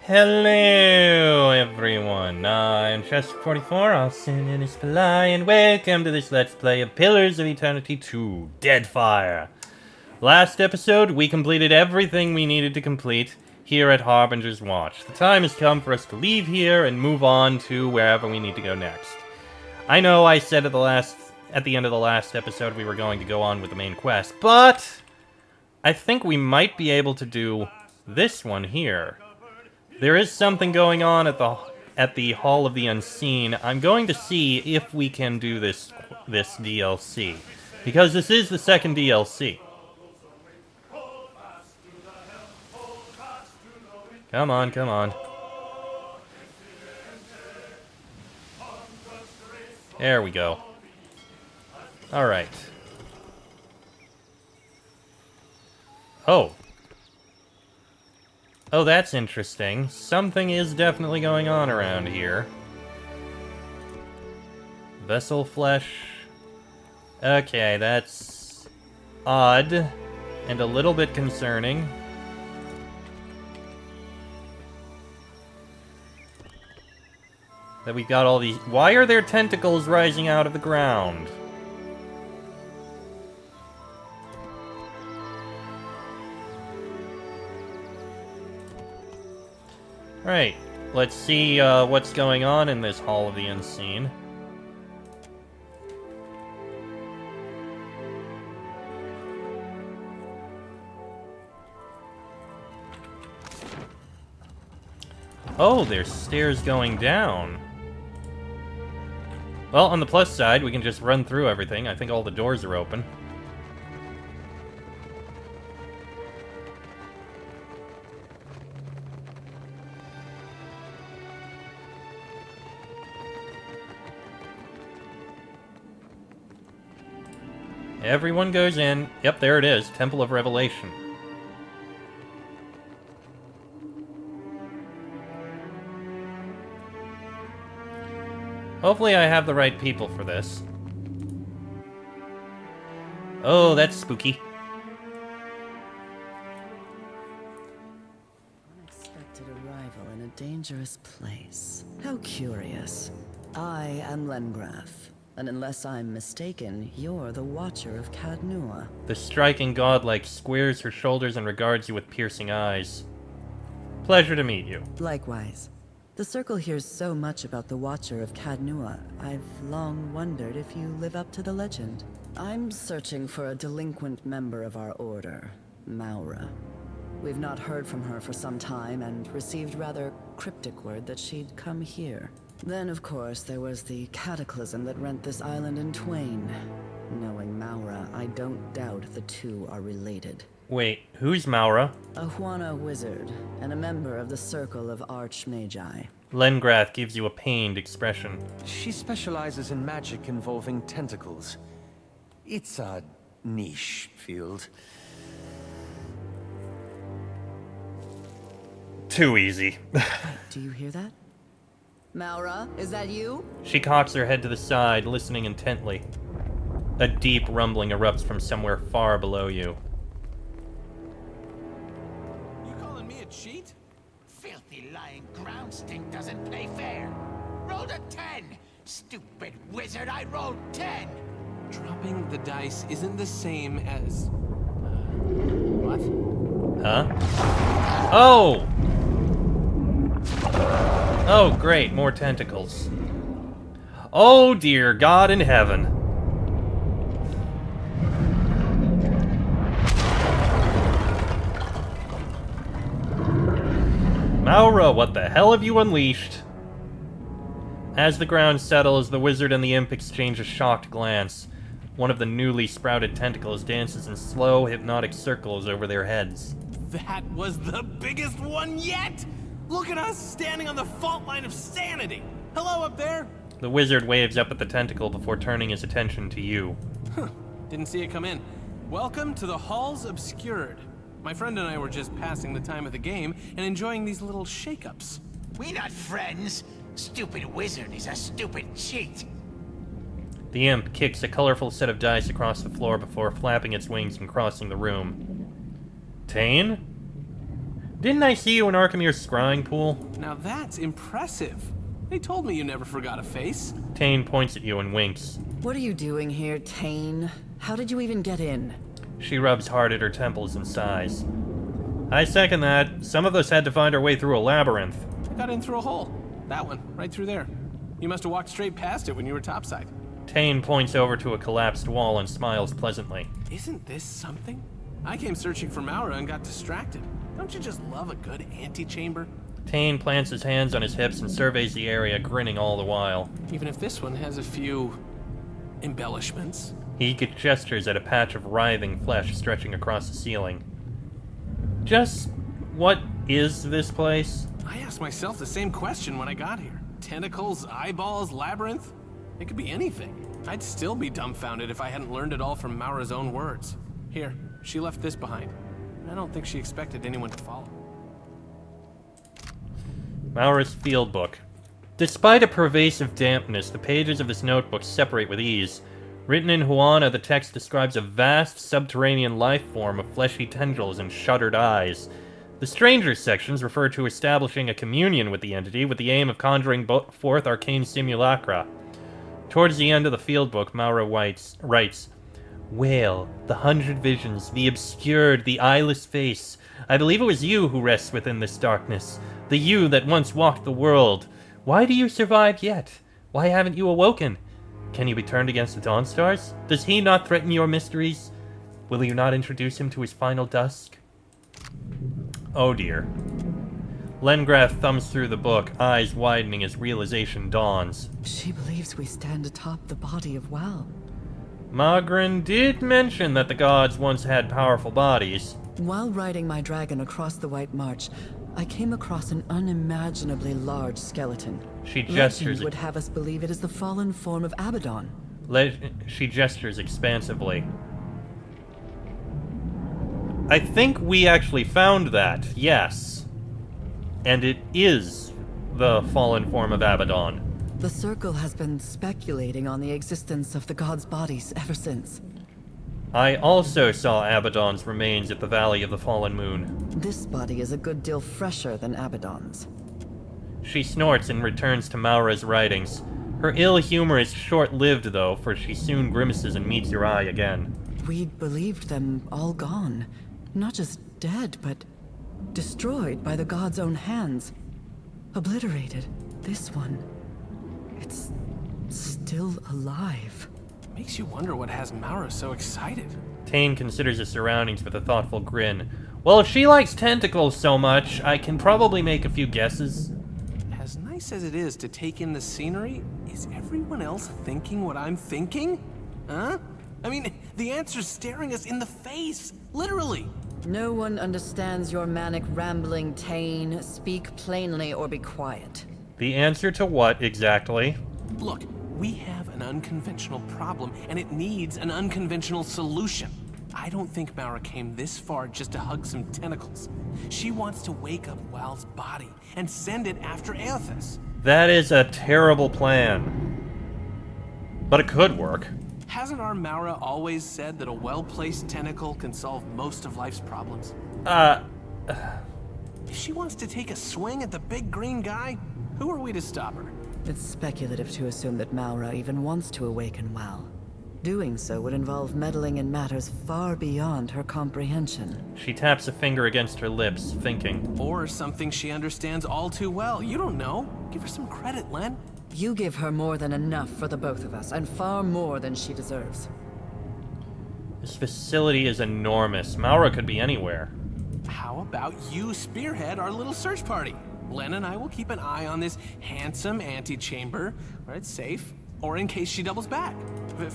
Hello, everyone. I'm Chester44, also known as Fly, and welcome to this Let's Play of Pillars of Eternity 2, Deadfire. Last episode, we completed everything we needed to complete here at Harbinger's Watch. The time has come for us to leave here and move on to wherever we need to go next. I know I said at the end of the last episode we were going to go on with the main quest, but I think we might be able to do this one here. There is something going on at the Hall of the Unseen. I'm going to see if we can do this DLC, because this is the second DLC. Come on, come on. There we go. Alright. Oh. Oh, that's interesting. Something is definitely going on around here. Vessel flesh. Okay, that's odd and a little bit concerning. That we've got all these... Why are there tentacles rising out of the ground? Right, let's see what's going on in this Hall of the Unseen. Oh, there's stairs going down. Well, on the plus side, we can just run through everything. I think all the doors are open. Everyone goes in. Yep, there it is. Temple of Revelation. Hopefully I have the right people for this. Oh, that's spooky. Unexpected arrival in a dangerous place. How curious. I am Lengraf, and unless I'm mistaken, you're the Watcher of Cadnua. The striking godlike squares her shoulders and regards you with piercing eyes. Pleasure to meet you. Likewise. The Circle hears so much about the Watcher of Cadnua, I've long wondered if you live up to the legend. I'm searching for a delinquent member of our order, Maura. We've not heard from her for some time and received rather cryptic word that she'd come here. Then, of course, there was the cataclysm that rent this island in twain. Knowing Maura, I don't doubt the two are related. Wait, who's Maura? A Huana wizard, and a member of the Circle of Archmagi. Lengrath gives you a pained expression. She specializes in magic involving tentacles. It's a niche field. Too easy. Do you hear that? Maura, is that you? She cocks her head to the side, listening intently. A deep rumbling erupts from somewhere far below you. You calling me a cheat? Filthy lying ground stink doesn't play fair. Rolled a 10! Stupid wizard, I rolled 10! Dropping the dice isn't the same as... what? Huh? Oh! Oh, great, more tentacles. Oh, dear God in heaven. Maura, what the hell have you unleashed? As the ground settles, the wizard and the imp exchange a shocked glance. One of the newly sprouted tentacles dances in slow, hypnotic circles over their heads. That was the biggest one yet! Look at us standing on the fault line of sanity! Hello up there! The wizard waves up at the tentacle before turning his attention to you. Didn't see it come in. Welcome to the Halls Obscured. My friend and I were just passing the time of the game and enjoying these little shake-ups. We not friends. Stupid wizard is a stupid cheat. The imp kicks a colorful set of dice across the floor before flapping its wings and crossing the room. Tane? Didn't I see you in Archimere's scrying pool? Now that's impressive. They told me you never forgot a face. Tane points at you and winks. What are you doing here, Tane? How did you even get in? She rubs hard at her temples and sighs. I second that. Some of us had to find our way through a labyrinth. I got in through a hole. That one, right through there. You must have walked straight past it when you were topside. Tane points over to a collapsed wall and smiles pleasantly. Isn't this something? I came searching for Maura and got distracted. Don't you just love a good antechamber? Tane plants his hands on his hips and surveys the area, grinning all the while. Even if this one has a few embellishments. He gestures at a patch of writhing flesh stretching across the ceiling. Just what is this place? I asked myself the same question when I got here. Tentacles, eyeballs, labyrinth? It could be anything. I'd still be dumbfounded if I hadn't learned it all from Maura's own words. Here, she left this behind. I don't think she expected anyone to follow. Maura's field book. Despite a pervasive dampness, the pages of this notebook separate with ease. Written in Huana, the text describes a vast subterranean life form of fleshy tendrils and shuttered eyes. The stranger sections refer to establishing a communion with the entity with the aim of conjuring forth arcane simulacra. Towards the end of the field book, Maura writes, Wail, the 100 visions, the obscured, the eyeless face. I believe it was you who rests within this darkness. The you that once walked the world. Why do you survive yet? Why haven't you awoken? Can you be turned against the Dawnstars? Does he not threaten your mysteries? Will you not introduce him to his final dusk? Oh dear. Lengrath thumbs through the book, eyes widening as realization dawns. She believes we stand atop the body of Wal. Magrin did mention that the gods once had powerful bodies. While riding my dragon across the White March, I came across an unimaginably large skeleton. She gestures. Legend would have us believe it is the fallen form of Abaddon. She gestures expansively. I think we actually found that, yes. And it is the fallen form of Abaddon. The Circle has been speculating on the existence of the gods' bodies ever since. I also saw Abaddon's remains at the Valley of the Fallen Moon. This body is a good deal fresher than Abaddon's. She snorts and returns to Maura's writings. Her ill humor is short-lived, though, for she soon grimaces and meets your eye again. We'd believed them all gone. Not just dead, but destroyed by the gods' own hands. Obliterated. This one, it's still alive. Makes you wonder what has Maura so excited. Tane considers the surroundings with a thoughtful grin. Well, if she likes tentacles so much, I can probably make a few guesses. As nice as it is to take in the scenery, is everyone else thinking what I'm thinking? Huh? I mean, the answer's staring us in the face, literally. No one understands your manic rambling, Tane. Speak plainly or be quiet. The answer to what, exactly? Look, we have an unconventional problem, and it needs an unconventional solution. I don't think Maura came this far just to hug some tentacles. She wants to wake up Wal's body and send it after Aethys. That is a terrible plan. But it could work. Hasn't our Maura always said that a well-placed tentacle can solve most of life's problems? If she wants to take a swing at the big green guy, who are we to stop her? It's speculative to assume that Maura even wants to awaken Wal. Doing so would involve meddling in matters far beyond her comprehension. She taps a finger against her lips, thinking. Or something she understands all too well. You don't know. Give her some credit, Len. You give her more than enough for the both of us, and far more than she deserves. This facility is enormous. Maura could be anywhere. How about you spearhead our little search party? Len and I will keep an eye on this handsome antechamber, where it's safe, or in case she doubles back.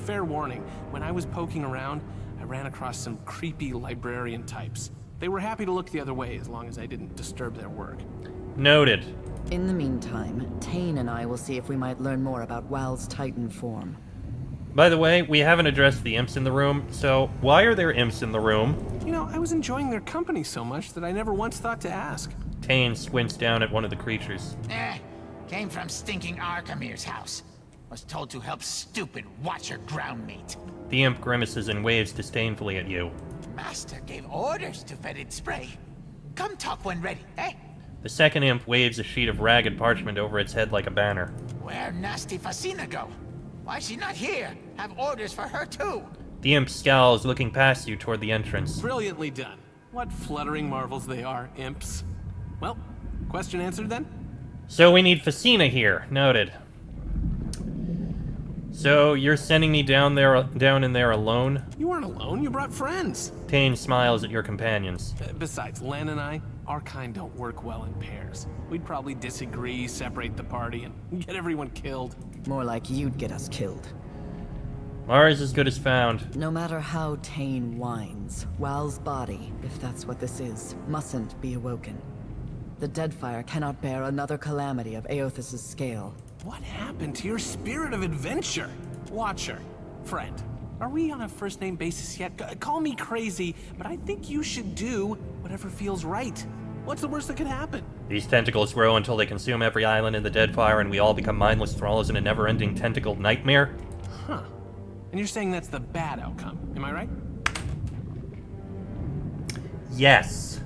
Fair warning, when I was poking around, I ran across some creepy librarian types. They were happy to look the other way as long as I didn't disturb their work. Noted. In the meantime, Tane and I will see if we might learn more about Wal's Titan form. By the way, we haven't addressed the imps in the room, so why are there imps in the room? You know, I was enjoying their company so much that I never once thought to ask. Tane squints down at one of the creatures. Came from stinking Archimere's house. Was told to help stupid Watcher ground meat. The imp grimaces and waves disdainfully at you. Master gave orders to fetid spray. Come talk when ready, eh? The second imp waves a sheet of ragged parchment over its head like a banner. Where nasty Fasina go? Why's she not here? Have orders for her too. The imp scowls, looking past you toward the entrance. Brilliantly done. What fluttering marvels they are, imps. Well, question answered then? So we need Fasina here. Noted. So you're sending me down in there alone? You weren't alone, you brought friends. Tane smiles at your companions. Besides, Len and I, our kind don't work well in pairs. We'd probably disagree, separate the party, and get everyone killed. More like you'd get us killed. Mars as good as found. No matter how Tane whines, Wal's body, if that's what this is, mustn't be awoken. The Deadfire cannot bear another calamity of Aothis' scale. What happened to your spirit of adventure? Watcher, friend, are we on a first-name basis yet? Call me crazy, but I think you should do whatever feels right. What's the worst that could happen? These tentacles grow until they consume every island in the Deadfire and we all become mindless thralls in a never-ending tentacled nightmare? Huh. And you're saying that's the bad outcome, am I right? Yes.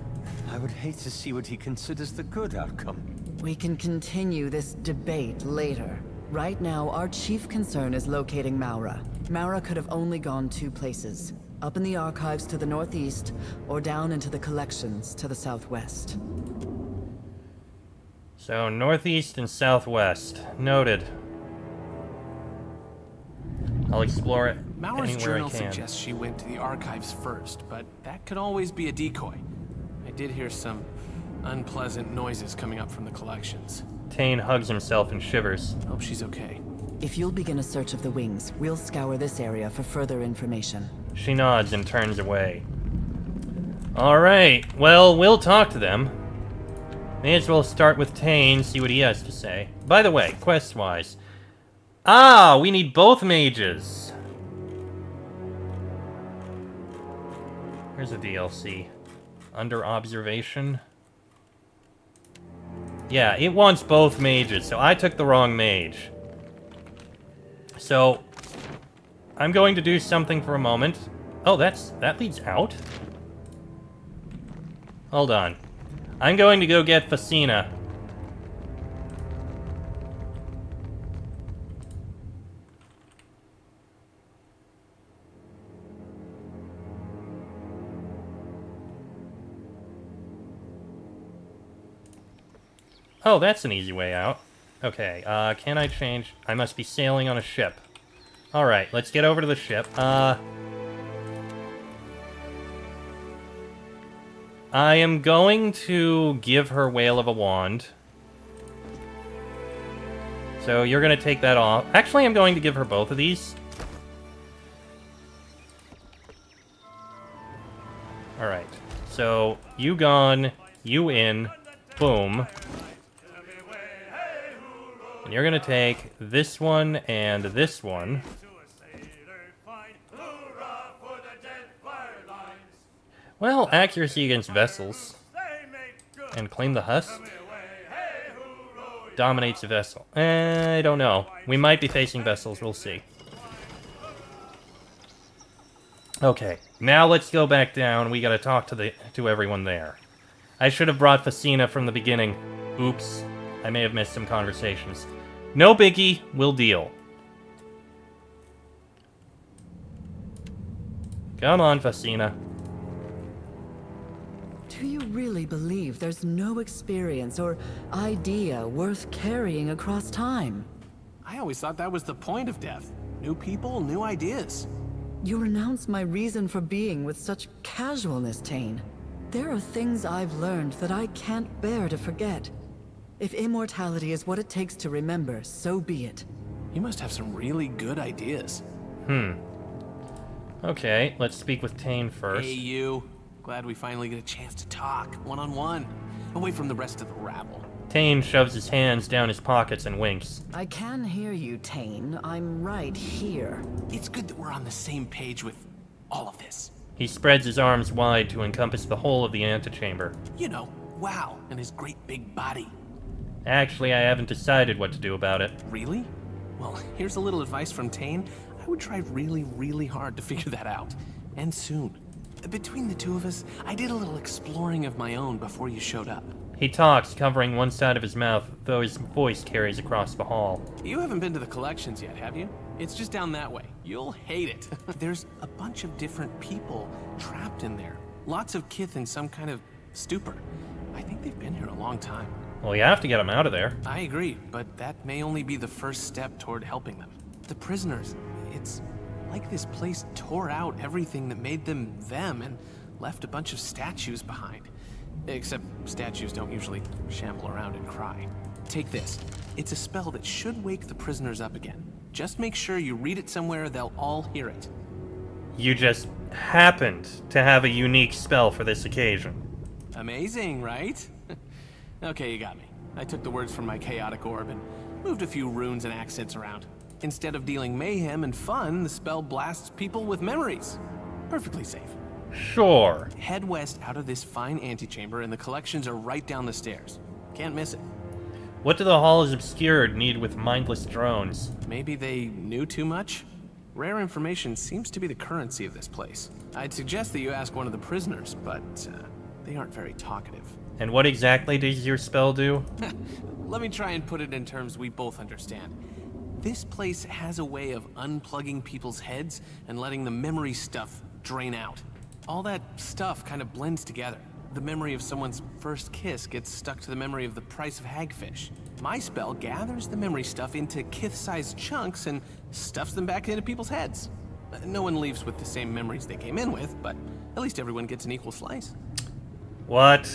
I would hate to see what he considers the good outcome. We can continue this debate later. Right now, our chief concern is locating Maura. Maura could have only gone two places. Up in the archives to the northeast, or down into the collections to the southwest. So, northeast and southwest. Noted. I'll explore it Maura's anywhere I journal can. suggests she went to the archives first, but that could always be a decoy. I did hear some unpleasant noises coming up from the collections. Tane hugs himself and shivers. Hope she's okay. If you'll begin a search of the wings, we'll scour this area for further information. She nods and turns away. Alright, well, we'll talk to them. May as well start with Tane, see what he has to say. By the way, quest-wise. Ah, we need both mages. Here's a DLC. Under observation. Yeah, it wants both mages, so I took the wrong mage. So, I'm going to do something for a moment. Oh, that leads out? Hold on. I'm going to go get Fasina. Oh, that's an easy way out. Okay, can I change? I must be sailing on a ship. Alright, let's get over to the ship. I am going to give her Whale of a Wand. So you're going to take that off. Actually, I'm going to give her both of these. Alright, so you gone, you in, boom. And you're gonna take this one and this one. Well, accuracy against vessels. And claim the husk? Dominates a vessel. I don't know. We might be facing vessels, we'll see. Okay, now let's go back down. We gotta talk to everyone there. I should have brought Fasina from the beginning. Oops. I may have missed some conversations. No biggie, we'll deal. Come on, Fasina. Do you really believe there's no experience or idea worth carrying across time? I always thought that was the point of death. New people, new ideas. You renounce my reason for being with such casualness, Tane. There are things I've learned that I can't bear to forget. If immortality is what it takes to remember, so be it. You must have some really good ideas. Okay, let's speak with Tane first. Hey, you. Glad we finally get a chance to talk, one-on-one, away from the rest of the rabble. Tane shoves his hands down his pockets and winks. I can hear you, Tane. I'm right here. It's good that we're on the same page with all of this. He spreads his arms wide to encompass the whole of the antechamber. You know, wow, and his great big body. Actually, I haven't decided what to do about it. Really? Well, here's a little advice from Tane. I would try really, really hard to figure that out. And soon. Between the two of us, I did a little exploring of my own before you showed up. He talks, covering one side of his mouth, though his voice carries across the hall. You haven't been to the collections yet, have you? It's just down that way. You'll hate it. There's a bunch of different people trapped in there. Lots of kith in some kind of stupor. I think they've been here a long time. Well, you have to get him out of there. I agree, but that may only be the first step toward helping them. The prisoners, it's like this place tore out everything that made them them and left a bunch of statues behind. Except statues don't usually shamble around and cry. Take this. It's a spell that should wake the prisoners up again. Just make sure you read it somewhere they'll all hear it. You just happened to have a unique spell for this occasion. Amazing, right? Okay, you got me. I took the words from my chaotic orb and moved a few runes and accents around. Instead of dealing mayhem and fun, the spell blasts people with memories. Perfectly safe. Sure. Head west out of this fine antechamber and the collections are right down the stairs. Can't miss it. What do the halls obscured need with mindless drones? Maybe they knew too much? Rare information seems to be the currency of this place. I'd suggest that you ask one of the prisoners, but they aren't very talkative. And what exactly does your spell do? Let me try and put it in terms we both understand. This place has a way of unplugging people's heads and letting the memory stuff drain out. All that stuff kind of blends together. The memory of someone's first kiss gets stuck to the memory of the price of hagfish. My spell gathers the memory stuff into kith-sized chunks and stuffs them back into people's heads. No one leaves with the same memories they came in with, but at least everyone gets an equal slice. What?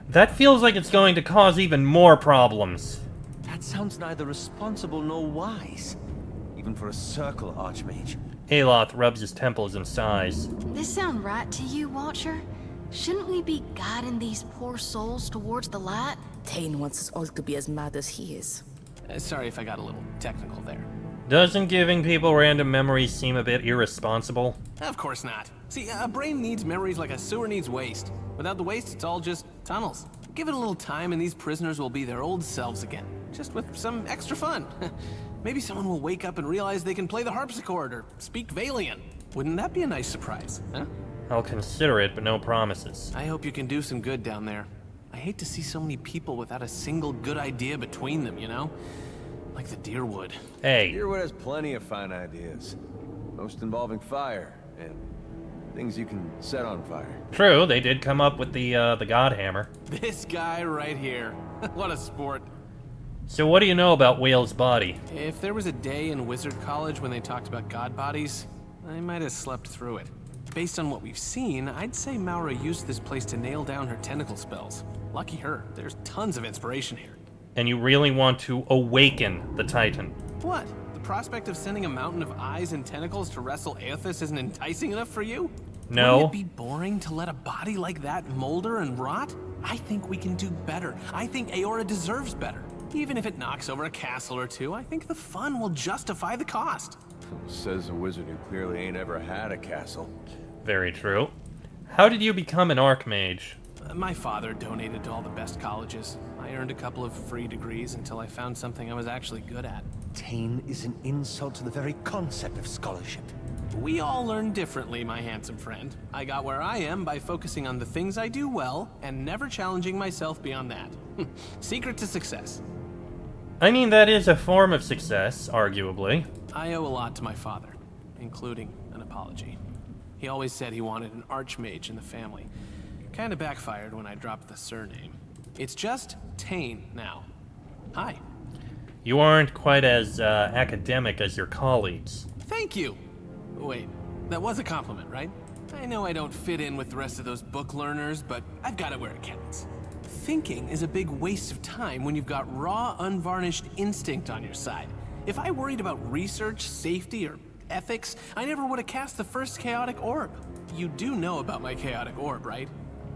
That feels like it's going to cause even more problems. That sounds neither responsible nor wise, even for a circle archmage. Aloth rubs his temples and sighs. This sound right to you, Watcher? Shouldn't we be guiding these poor souls towards the light? Tane wants us all to be as mad as he is. Sorry if I got a little technical there. Doesn't giving people random memories seem a bit irresponsible? Of course not. See, a brain needs memories like a sewer needs waste. Without the waste, it's all just tunnels. Give it a little time and these prisoners will be their old selves again, just with some extra fun. Maybe someone will wake up and realize they can play the harpsichord or speak Valian. Wouldn't that be a nice surprise, huh? I'll consider it, but no promises. I hope you can do some good down there. I hate to see so many people without a single good idea between them, you know? Like the Deerwood. Hey, Deerwood has plenty of fine ideas, most involving fire and things you can set on fire. true, they did come up with the God Hammer. This guy right here. What a sport. So what do you know about Whale's body? If there was a day in Wizard College when they talked about god bodies, I might have slept through it. Based on what we've seen, I'd say Maura used this place to nail down her tentacle spells. Lucky her, there's tons of inspiration here. And you really want to awaken the Titan? What? The prospect of sending a mountain of eyes and tentacles to wrestle Aethys isn't enticing enough for you? No. Wouldn't it be boring to let a body like that molder and rot? I think we can do better. I think Aora deserves better. Even if it knocks over a castle or two, I think the fun will justify the cost. Says a wizard who clearly ain't ever had a castle. Very true. How did you become an Archmage? My father donated to all the best colleges. I earned a couple of free degrees until I found something I was actually good at. Tane is an insult to the very concept of scholarship. We all learn differently, my handsome friend. I got where I am by focusing on the things I do well and never challenging myself beyond that. Secret to success. I mean, that is a form of success, arguably. I owe a lot to my father, including an apology. He always said he wanted an archmage in the family. Kinda backfired when I dropped the surname. It's just Tane now. Hi. You aren't quite as academic as your colleagues. Thank you. Wait, that was a compliment, right? I know I don't fit in with the rest of those book learners, but I've got it where it counts. Thinking is a big waste of time when you've got raw, unvarnished instinct on your side. If I worried about research, safety, or ethics, I never would have cast the first chaotic orb. You do know about my chaotic orb, right?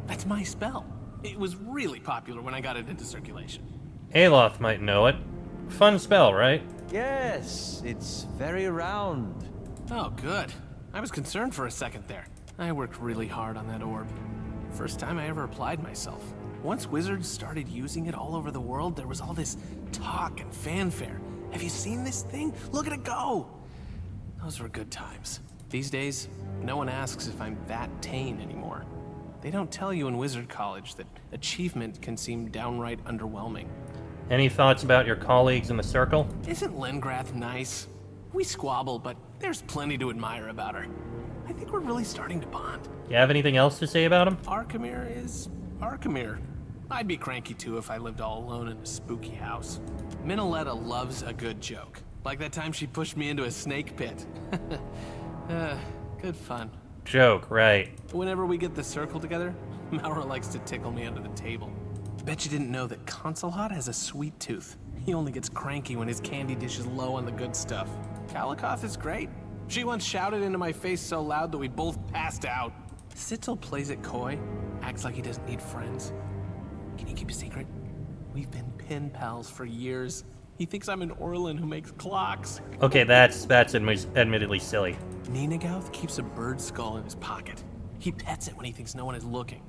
That's my spell. It was really popular when I got it into circulation. Aloth might know it. Fun spell, right? Yes, it's very round. Oh, good. I was concerned for a second there. I worked really hard on that orb. First time I ever applied myself. Once wizards started using it all over the world, there was all this talk and fanfare. Have you seen this thing? Look at it go! Those were good times. These days, no one asks if I'm that tame anymore. They don't tell you in Wizard College that achievement can seem downright underwhelming. Any thoughts about your colleagues in the Circle? Isn't Lengrath nice? We squabble, but there's plenty to admire about her. I think we're really starting to bond. You have anything else to say about him? Arkemir is Arkemir. I'd be cranky too if I lived all alone in a spooky house. Minoletta loves a good joke. Like that time she pushed me into a snake pit. Good fun. Joke, right. Whenever we get the circle together, Maura likes to tickle me under the table. Bet you didn't know that Consulhot has a sweet tooth. He only gets cranky when his candy dish is low on the good stuff. Kalikoth is great. She once shouted into my face so loud that we both passed out. Sitzel plays it coy, acts like he doesn't need friends. Can you keep a secret? We've been pen pals for years. He thinks I'm an Orlin who makes clocks. Okay, that's admittedly silly. Ninagauth keeps a bird skull in his pocket. He pets it when he thinks no one is looking.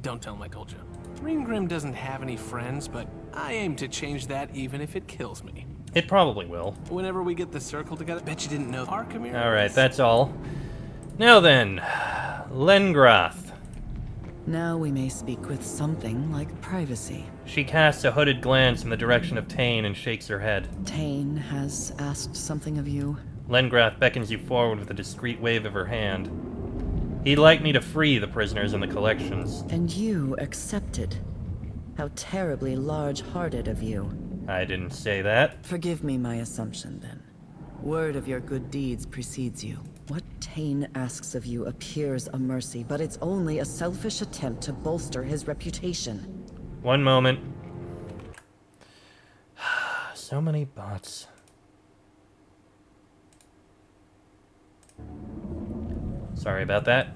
Don't tell him I told you. Ringgrim doesn't have any friends, but I aim to change that even if it kills me. It probably will. Whenever we get the circle together, bet you didn't know Arkemir. Alright, that's all. Now then, Lengrath. Now we may speak with something like privacy. She casts a hooded glance in the direction of Tane and shakes her head. Tane has asked something of you. Lengrath beckons you forward with a discreet wave of her hand. He'd like me to free the prisoners in the collections. And you accepted. How terribly large-hearted of you. I didn't say that. Forgive me my assumption, then. Word of your good deeds precedes you. What Tane asks of you appears a mercy, but it's only a selfish attempt to bolster his reputation. One moment. So many bots. Sorry about that.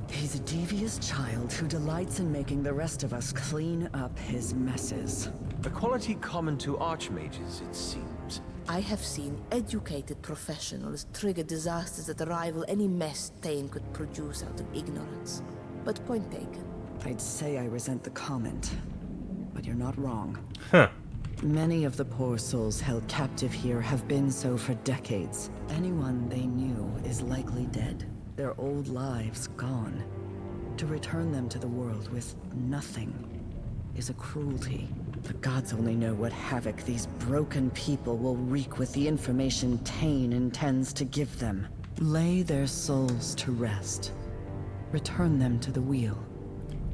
He's a devious child who delights in making the rest of us clean up his messes. A quality common to archmages, it seems. I have seen educated professionals trigger disasters that rival any mess Thane could produce out of ignorance. But point taken. I'd say I resent the comment, but you're not wrong. Huh. Many of the poor souls held captive here have been so for decades. Anyone they knew is likely dead, their old lives gone. To return them to the world with nothing is a cruelty. The gods only know what havoc these broken people will wreak with the information Tane intends to give them. Lay their souls to rest. Return them to the wheel.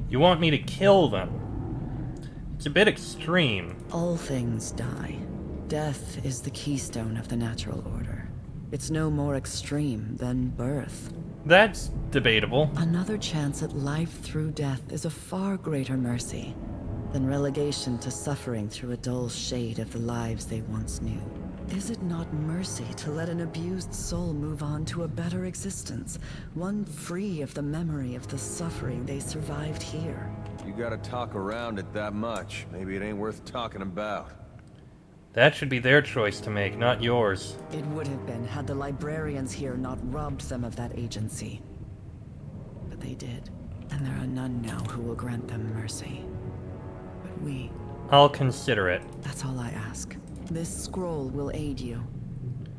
You want me to kill them? It's a bit extreme. All things die. Death is the keystone of the natural order. It's no more extreme than birth. That's debatable. Another chance at life through death is a far greater mercy than relegation to suffering through a dull shade of the lives they once knew. Is it not mercy to let an abused soul move on to a better existence, one free of the memory of the suffering they survived here? You gotta talk around it that much. Maybe it ain't worth talking about. That should be their choice to make, not yours. It would have been had the librarians here not robbed them of that agency. But they did, and there are none now who will grant them mercy. But we, I'll consider it. that's all I ask. This scroll will aid you.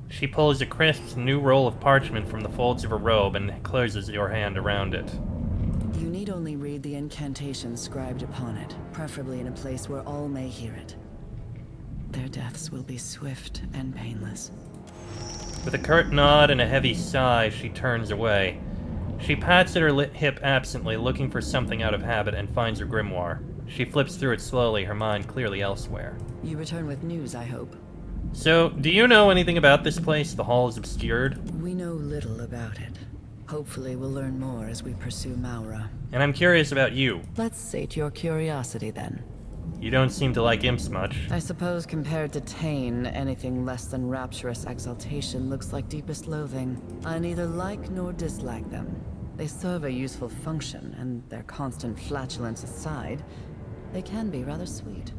She pulls a crisp new roll of parchment from the folds of her robe and closes your hand around it. You need only read the incantation scribed upon it, preferably in a place where all may hear it. Their deaths will be swift and painless. With a curt nod and a heavy sigh, she turns away. She pats at her hip absently, looking for something out of habit, and finds her grimoire. She flips through it slowly, her mind clearly elsewhere. You return with news, I hope. So, do you know anything about this place? The hall is obscured. We know little about it. Hopefully we'll learn more as we pursue Maura. And I'm curious about you. Let's sate your curiosity then. You don't seem to like imps much. I suppose compared to Tane, anything less than rapturous exaltation looks like deepest loathing. I neither like nor dislike them. They serve a useful function, and their constant flatulence aside, they can be rather sweet.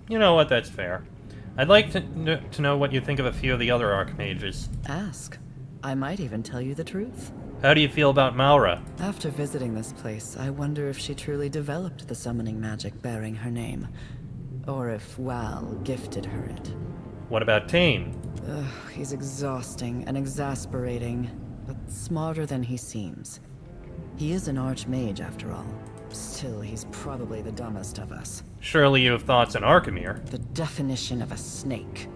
You know what, that's fair. I'd like to know what you think of a few of the other archmages. Ask. I might even tell you the truth. How do you feel about Maura? After visiting this place, I wonder if she truly developed the summoning magic bearing her name. Or if Wal gifted her it. What about Tane? He's exhausting and exasperating, but smarter than he seems. He is an archmage, after all. Still, he's probably the dumbest of us. Surely you have thoughts on Arkemir. The definition of a snake.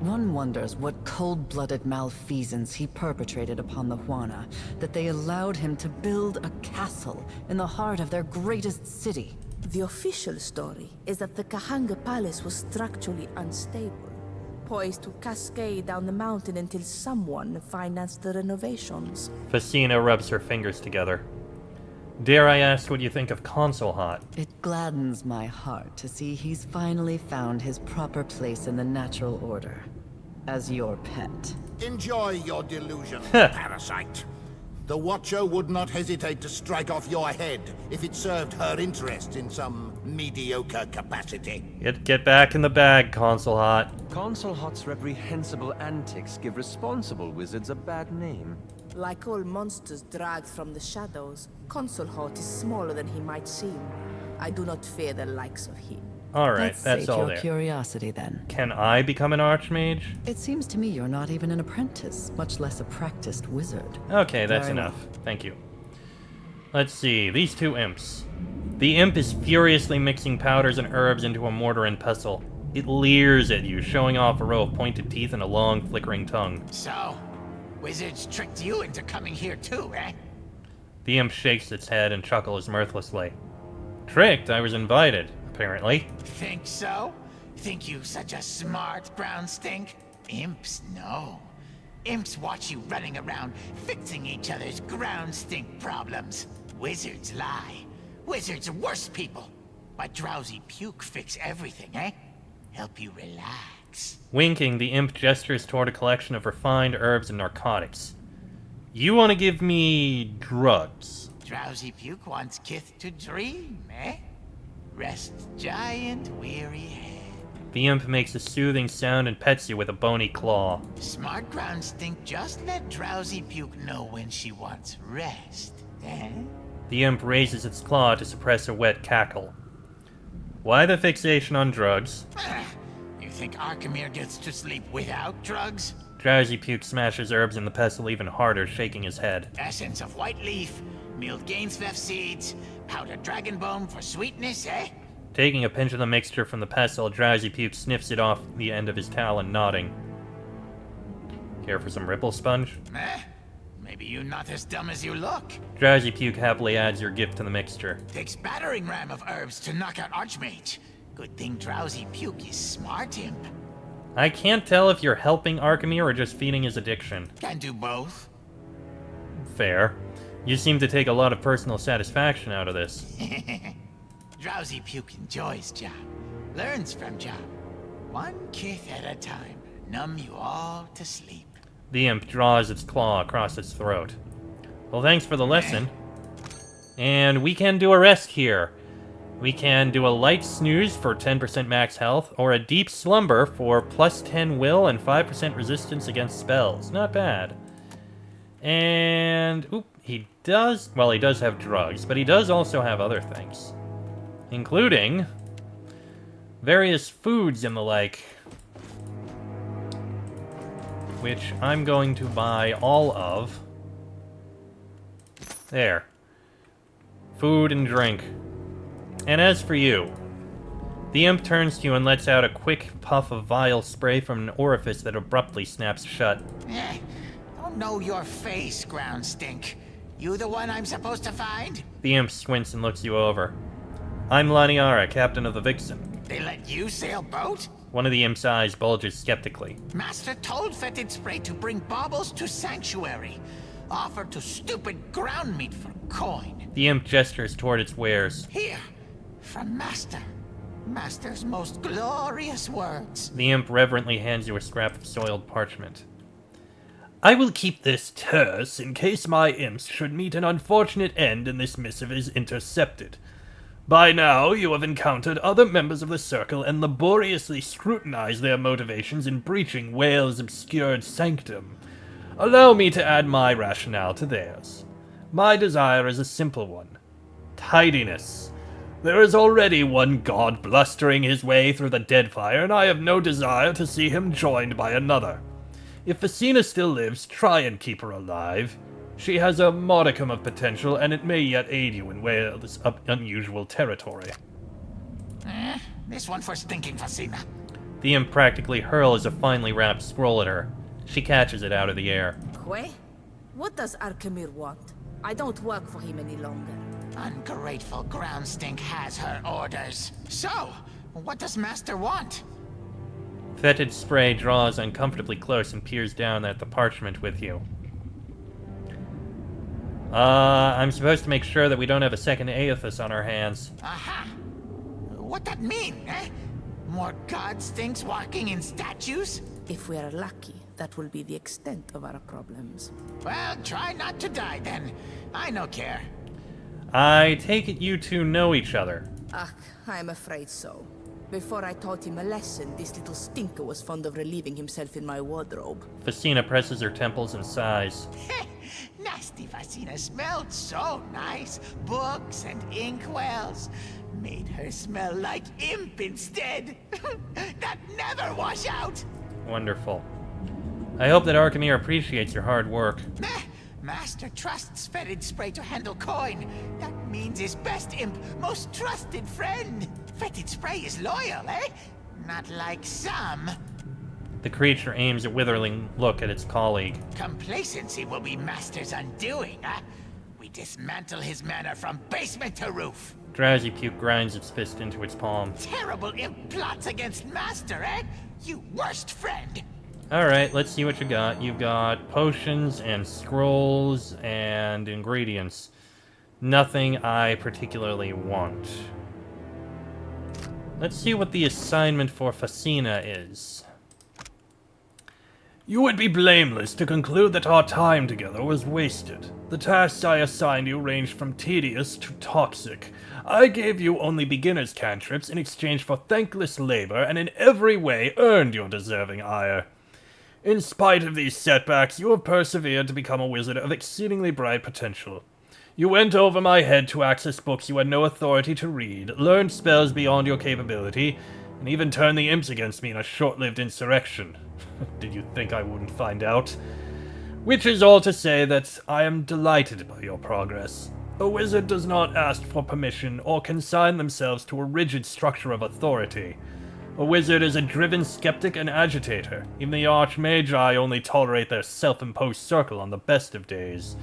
One wonders what cold-blooded malfeasance he perpetrated upon the Huana, that they allowed him to build a castle in the heart of their greatest city. The official story is that the Kahanga Palace was structurally unstable, poised to cascade down the mountain until someone financed the renovations. Facina rubs her fingers together. Dare I ask what you think of Console Hot? It gladdens my heart to see he's finally found his proper place in the natural order. As your pet. Enjoy your delusion, parasite. The Watcher would not hesitate to strike off your head if it served her interest in some mediocre capacity. Get back in the bag, Console Hot. Console Hot's reprehensible antics give responsible wizards a bad name. Like all monsters dragged from the shadows, Console Hot is smaller than he might seem. I do not fear the likes of him. Alright, Let's that's sate all your there. curiosity then. Can I become an archmage? It seems to me you're not even an apprentice, much less a practiced wizard. Okay, that's Very enough. Thank you. Let's see, these two imps. The imp is furiously mixing powders and herbs into a mortar and pestle. It leers at you, showing off a row of pointed teeth and a long, flickering tongue. So, wizards tricked you into coming here too, eh? The imp shakes its head and chuckles mirthlessly. Tricked? I was invited, apparently. Think so? Think you such a smart ground stink? Imps, no. Imps watch you running around fixing each other's ground stink problems. Wizards lie. Wizards are worse people. But drowsy puke fix everything, eh? Help you relax. Winking, the imp gestures toward a collection of refined herbs and narcotics. You want to give me drugs? Drowsy puke wants Kith to dream, eh? Rest giant weary head. The imp makes a soothing sound and pets you with a bony claw. Smart ground stink just let drowsy puke know when she wants rest, eh? The imp raises its claw to suppress a wet cackle. Why the fixation on drugs? You think Arkemir gets to sleep without drugs? Drowsy Puke smashes herbs in the pestle even harder, shaking his head. Essence of white leaf, milled Gainsleaf seeds, powdered dragon bone for sweetness, eh? Taking a pinch of the mixture from the pestle, Drowsy Puke sniffs it off the end of his talon, nodding. Care for some ripple sponge? Maybe you're not as dumb as you look. Drowsy Puke happily adds your gift to the mixture. Takes battering ram of herbs to knock out Archmage. Good thing Drowsy Puke is smart imp. I can't tell if you're helping Arkemir or just feeding his addiction. Can do both. Fair. You seem to take a lot of personal satisfaction out of this. Drowsy Puke enjoys job. Learns from job. One kith at a time. Numb you all to sleep. The imp draws its claw across its throat. Well, thanks for the lesson. And we can do a rest here. We can do a light snooze for 10% max health, or a deep slumber for plus 10 will and 5% resistance against spells. Not bad. And, he does have drugs, but he does also have other things. Including various foods and the like, which I'm going to buy all of. There. Food and drink. And as for you, the imp turns to you and lets out a quick puff of vile spray from an orifice that abruptly snaps shut. Don't know your face, ground stink. You the one I'm supposed to find? The imp squints and looks you over. I'm Laniara, captain of the Vixen. They let you sail boat? One of the imp's eyes bulges skeptically. Master told Fetid Spray to bring baubles to Sanctuary. Offer to stupid ground meat for coin. The imp gestures toward its wares. Here, from Master. Master's most glorious words. The imp reverently hands you a scrap of soiled parchment. I will keep this terse in case my imps should meet an unfortunate end and this missive is intercepted. By now, you have encountered other members of the Circle and laboriously scrutinized their motivations in breaching Whale's obscured sanctum. Allow me to add my rationale to theirs. My desire is a simple one. Tidiness. There is already one god blustering his way through the Deadfire, and I have no desire to see him joined by another. If Facina still lives, try and keep her alive. She has a modicum of potential, and it may yet aid you in Wales' unusual territory. This one for stinking Fasina. The imp practically hurls a finely wrapped scroll at her. She catches it out of the air. Quay? What does Arkemir want? I don't work for him any longer. Ungrateful ground stink has her orders. So, what does Master want? Fetid Spray draws uncomfortably close and peers down at the parchment with you. I'm supposed to make sure that we don't have a second Aethys on our hands. Aha! What that mean, eh? More god stinks walking in statues? If we are lucky, that will be the extent of our problems. Well, try not to die then. I no care. I take it you two know each other. Ach, I'm afraid so. Before I taught him a lesson, this little stinker was fond of relieving himself in my wardrobe. Fasina presses her temples and sighs. Nasty Fasina smelled so nice. Books and inkwells. Made her smell like imp instead. That never wash out. Wonderful. I hope that Arkemir appreciates your hard work. Master trusts Fetid Spray to handle coin. That means his best imp, most trusted friend. Fetid Spray is loyal, eh? Not like some. The creature aims a withering look at its colleague. Complacency will be Master's undoing, huh? We dismantle his manor from basement to roof. Drowsy Puke grinds its fist into its palm. Terrible imp plots against Master, eh? You worst friend. Alright, let's see what you got. You've got potions and scrolls and ingredients. Nothing I particularly want. Let's see what the assignment for Fasina is. You would be blameless to conclude that our time together was wasted. The tasks I assigned you ranged from tedious to toxic. I gave you only beginner's cantrips in exchange for thankless labor, and in every way earned your deserving ire. In spite of these setbacks, you have persevered to become a wizard of exceedingly bright potential. You went over my head to access books you had no authority to read, learned spells beyond your capability, and even turned the imps against me in a short-lived insurrection. Did you think I wouldn't find out? Which is all to say that I am delighted by your progress. A wizard does not ask for permission or consign themselves to a rigid structure of authority. A wizard is a driven skeptic and agitator. Even the Archmagi only tolerate their self-imposed circle on the best of days.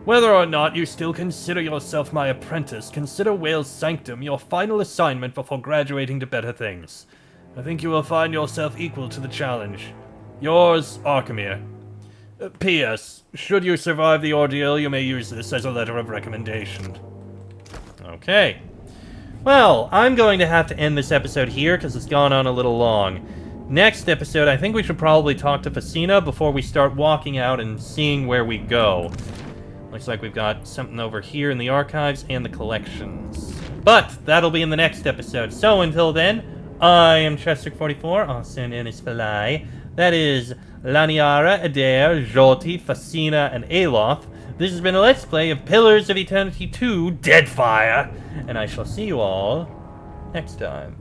Whether or not you still consider yourself my apprentice, consider Wales Sanctum your final assignment before graduating to better things. I think you will find yourself equal to the challenge. Yours, Arkemir. P.S. Should you survive the ordeal, you may use this as a letter of recommendation. Okay. Well, I'm going to have to end this episode here because it's gone on a little long. Next episode, I think we should probably talk to Fasina before we start walking out and seeing where we go. Looks like we've got something over here in the archives and the collections. But that'll be in the next episode. So until then, I am Chester44, also known as Falai. That is Laniara, Adair, Jolti, Fasina, and Aloth. This has been a Let's Play of Pillars of Eternity 2 Deadfire, and I shall see you all next time.